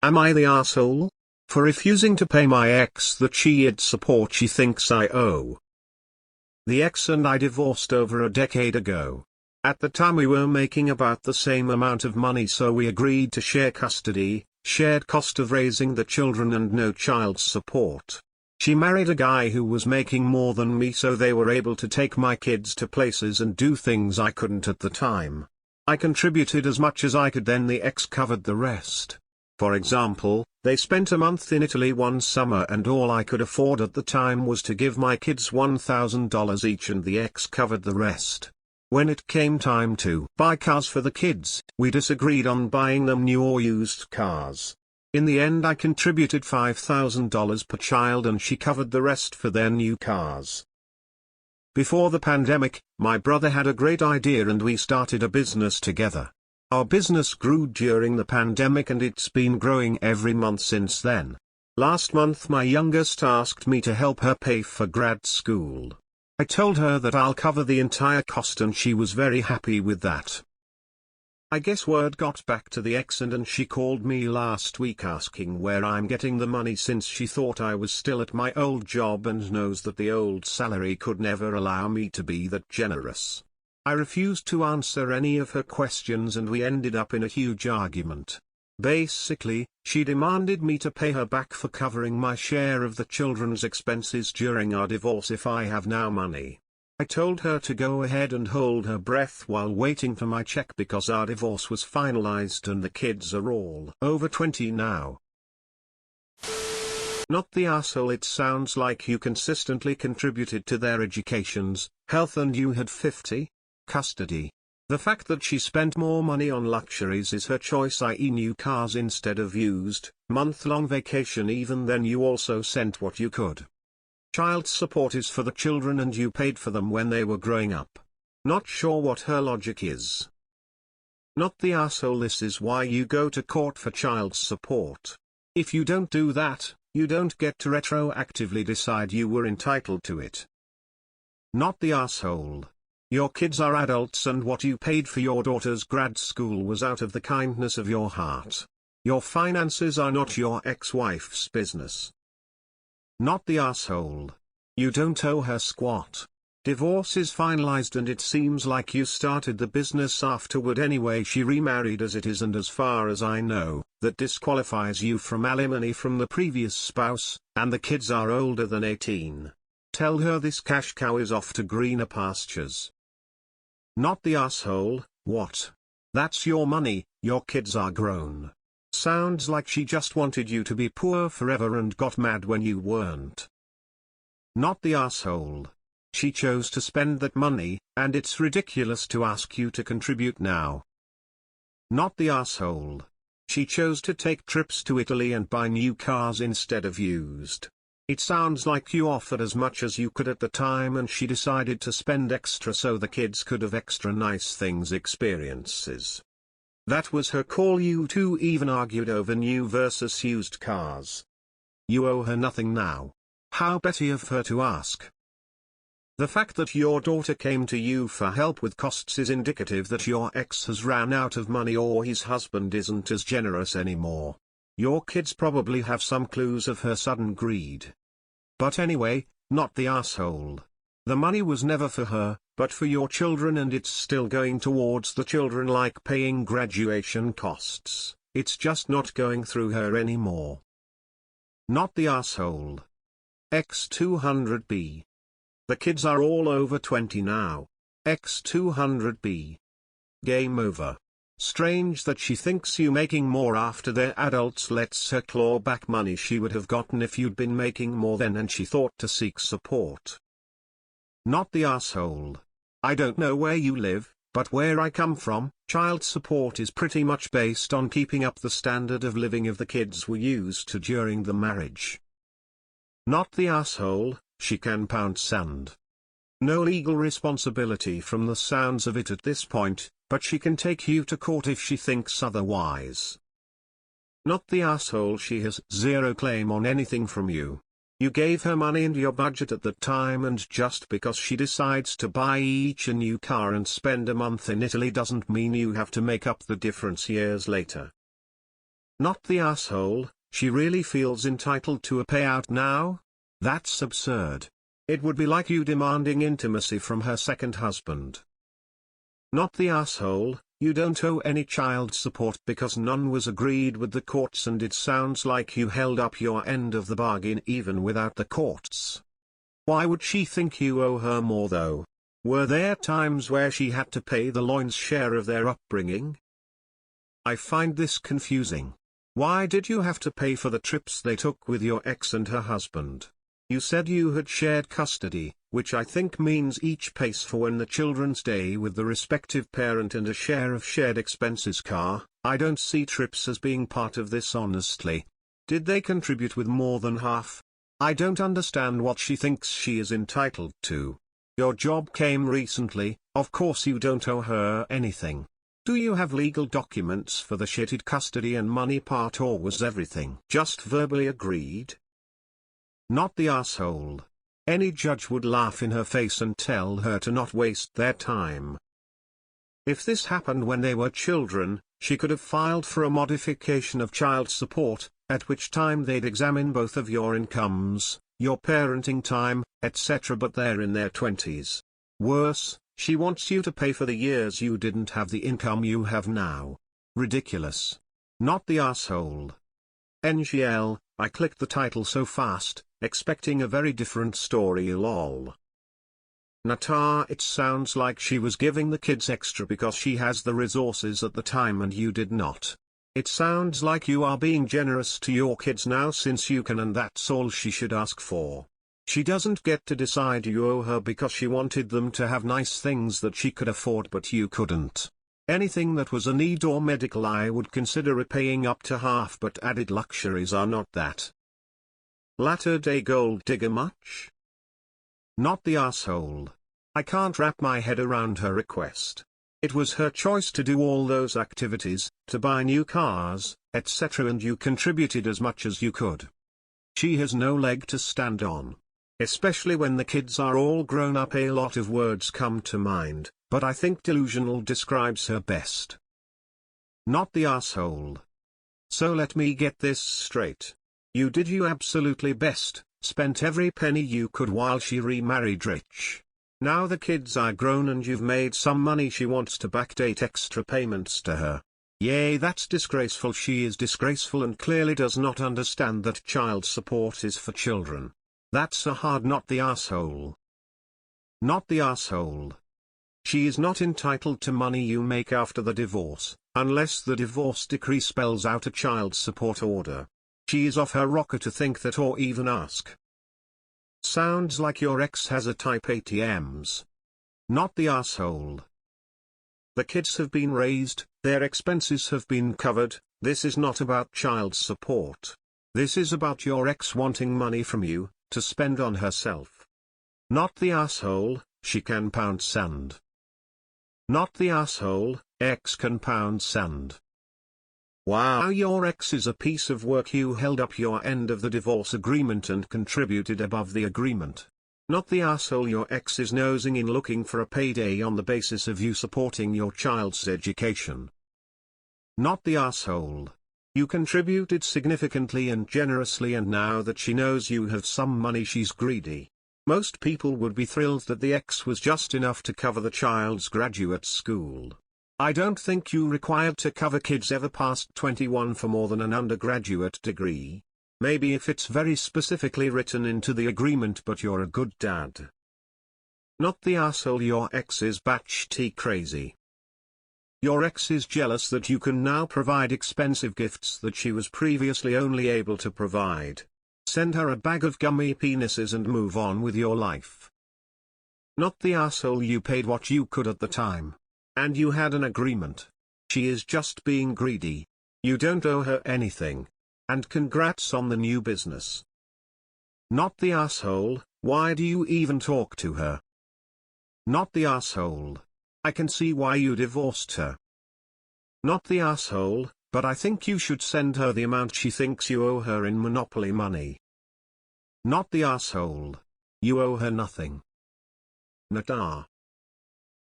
Am I the asshole? For refusing to pay my ex the chiId support she thinks I owe. The ex and I divorced over a decade ago. At the time we were making about the same amount of money, so we agreed to share custody, shared cost of raising the children, and no child support. She married a guy who was making more than me, so they were able to take my kids to places and do things I couldn't at the time. I contributed as much as I could, then the ex covered the rest. For example, they spent a month in Italy one summer and all I could afford at the time was to give my kids $1,000 each, and the ex covered the rest. When it came time to buy cars for the kids, we disagreed on buying them new or used cars. In the end I contributed $5,000 per child and she covered the rest for their new cars. Before the pandemic, my brother had a great idea and we started a business together. Our business grew during the pandemic and it's been growing every month since then. Last month my youngest asked me to help her pay for grad school. I told her that I'll cover the entire cost and she was very happy with that. I guess word got back to the ex and she called me last week asking where I'm getting the money, since she thought I was still at my old job and knows that the old salary could never allow me to be that generous. I refused to answer any of her questions and we ended up in a huge argument. Basically, she demanded me to pay her back for covering my share of the children's expenses during our divorce if I have now money. I told her to go ahead and hold her breath while waiting for my check because our divorce was finalized and the kids are all over 20 now. Not the asshole. It sounds like you consistently contributed to their educations, health, and you had 50 custody. The fact that she spent more money on luxuries is her choice, i.e. new cars instead of used, month-long vacation. Even then you also sent what you could. Child support is for the children and you paid for them when they were growing up. Not sure what her logic is. Not the asshole. This is why you go to court for child support. If you don't do that, you don't get to retroactively decide you were entitled to it. Not the asshole. Your kids are adults and what you paid for your daughter's grad school was out of the kindness of your heart. Your finances are not your ex-wife's business. Not the asshole. You don't owe her squat. Divorce is finalized and it seems like you started the business afterward anyway. She remarried as it is, and as far as I know, that disqualifies you from alimony from the previous spouse, and the kids are older than 18. Tell her this cash cow is off to greener pastures. Not the asshole. What? That's your money, your kids are grown. Sounds like she just wanted you to be poor forever and got mad when you weren't. Not the asshole. She chose to spend that money, and it's ridiculous to ask you to contribute now. Not the asshole. She chose to take trips to Italy and buy new cars instead of used. It sounds like you offered as much as you could at the time and she decided to spend extra so the kids could have extra nice things, experiences. That was her call. You two even argued over new versus used cars. You owe her nothing now. How petty of her to ask. The fact that your daughter came to you for help with costs is indicative that your ex has ran out of money or his husband isn't as generous anymore. Your kids probably have some clues of her sudden greed. But anyway, not the asshole. The money was never for her, but for your children, and it's still going towards the children like paying graduation costs. It's just not going through her anymore. Not the asshole. X200B. The kids are all over 20 now. X200B. Game over. Strange that she thinks you making more after they're adults lets her claw back money she would have gotten if you'd been making more then, and she thought to seek support. Not the asshole. I don't know where you live, but where I come from, child support is pretty much based on keeping up the standard of living of the kids were used to during the marriage. Not the asshole. She can pound sand. No legal responsibility from the sounds of it at this point, but she can take you to court if she thinks otherwise. Not the asshole. She has zero claim on anything from you. You gave her money and your budget at the time, and just because she decides to buy each a new car and spend a month in Italy doesn't mean you have to make up the difference years later. Not the asshole, she really feels entitled to a payout now? That's absurd. It would be like you demanding intimacy from her second husband. Not the asshole, you don't owe any child support because none was agreed with the courts, and it sounds like you held up your end of the bargain even without the courts. Why would she think you owe her more though? Were there times where she had to pay the lion's share of their upbringing? I find this confusing. Why did you have to pay for the trips they took with your ex and her husband? You said you had shared custody, which I think means each pays for when the children stay with the respective parent and a share of shared expenses. I don't see trips as being part of this honestly. Did they contribute with more than half? I don't understand what she thinks she is entitled to. Your job came recently, of course you don't owe her anything. Do you have legal documents for the chiId custody and money part, or was everything just verbally agreed? Not the asshole. Any judge would laugh in her face and tell her to not waste their time. If this happened when they were children, she could have filed for a modification of child support, at which time they'd examine both of your incomes, your parenting time, etc. But they're in their 20s. Worse, she wants you to pay for the years you didn't have the income you have now. Ridiculous. Not the asshole. NGL, I clicked the title so fast, expecting a very different story, lol. Natar, it sounds like she was giving the kids extra because she has the resources at the time and you did not. It sounds like you are being generous to your kids now since you can, and that's all she should ask for. She doesn't get to decide you owe her because she wanted them to have nice things that she could afford but you couldn't. Anything that was a need or medical I would consider repaying up to half, but added luxuries are not that. Latter-day gold digger much? Not the asshole. I can't wrap my head around her request. It was her choice to do all those activities, to buy new cars, etc., and you contributed as much as you could. She has no leg to stand on. Especially when the kids are all grown up. A lot of words come to mind, but I think delusional describes her best. Not the asshole. So let me get this straight. You did your absolutely best, spent every penny you could while she remarried rich. Now the kids are grown and you've made some money. She wants to backdate extra payments to her. Yay, that's disgraceful. She is disgraceful and clearly does not understand that child support is for children. That's a hard not the asshole. Not the asshole. She is not entitled to money you make after the divorce, unless the divorce decree spells out a child support order. She is off her rocker to think that or even ask. Sounds like your ex has a type ATMs. Not the asshole. The kids have been raised, their expenses have been covered. This is not about child support. This is about your ex wanting money from you, to spend on herself. Not the asshole, she can pound sand. Not the asshole, ex can pound sand. Wow, your ex is a piece of work. You held up your end of the divorce agreement and contributed above the agreement. Not the asshole, your ex is nosing in looking for a payday on the basis of you supporting your child's education. Not the asshole. You contributed significantly and generously, and now that she knows you have some money she's greedy. Most people would be thrilled that the ex was just enough to cover the child's graduate school. I don't think you required to cover kids ever past 21 for more than an undergraduate degree. Maybe if it's very specifically written into the agreement, but you're a good dad. Not the asshole, your ex is batshit crazy. Your ex is jealous that you can now provide expensive gifts that she was previously only able to provide. Send her a bag of gummy penises and move on with your life. Not the asshole, you paid what you could at the time. And you had an agreement. She is just being greedy. You don't owe her anything. And congrats on the new business. Not the asshole, why do you even talk to her? Not the asshole. I can see why you divorced her. Not the asshole, but I think you should send her the amount she thinks you owe her in Monopoly money. Not the asshole. You owe her nothing. Natar.